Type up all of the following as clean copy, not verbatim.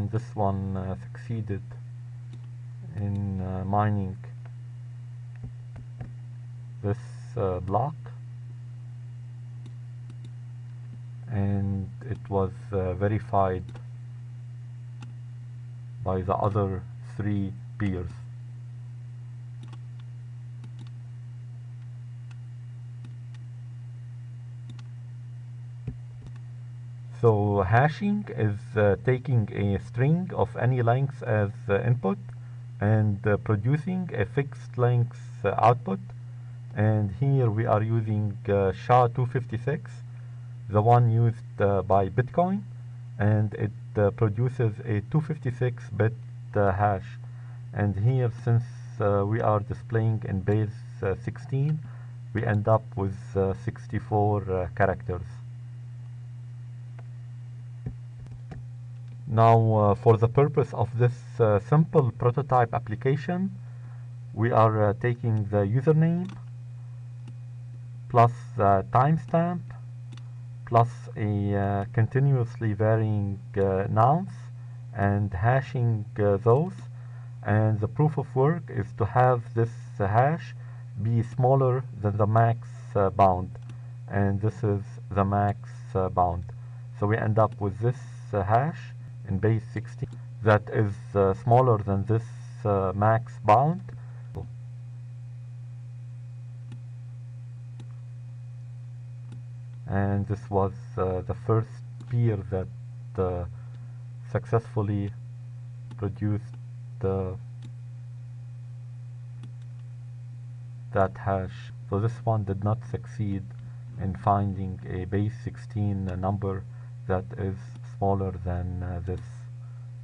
and this one succeeded in mining this block, and it was verified by the other 3 peers. So hashing is taking a string of any length as input and producing a fixed length output. And here we are using SHA-256, the one used by Bitcoin, and it produces a 256-bit hash. And here, since we are displaying in base 16, we end up with 64 characters. Now, for the purpose of this simple prototype application, we are taking the username plus the timestamp plus a continuously varying nonce and hashing those, and the proof of work is to have this hash be smaller than the max bound, and this is the max bound. So we end up with this hash in base 16 that is smaller than this max bound. And this was the first peer that successfully produced that hash. So this one did not succeed in finding a base 16 number that is smaller than this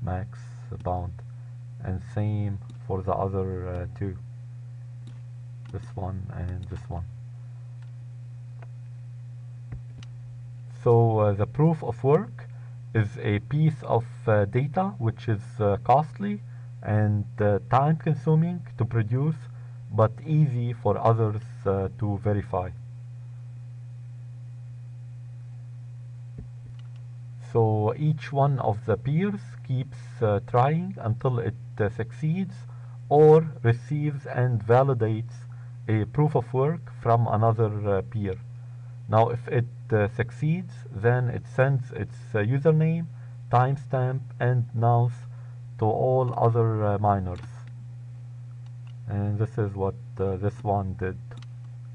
max bound, and same for the other 2, this one and this one. So the proof of work is a piece of data which is costly and time consuming to produce, but easy for others to verify. So each one of the peers keeps trying until it succeeds or receives and validates a proof of work from another peer. Now if it succeeds, then it sends its username, timestamp and nonce to all other miners. And this is what this one did.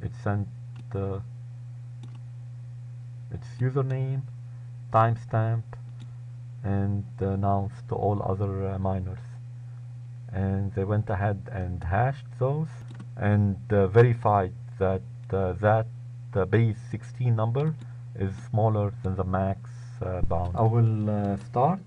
It sent its username, timestamp and nonce to all other miners, and they went ahead and hashed those and verified that the base 16 number is smaller than the max bound. I will start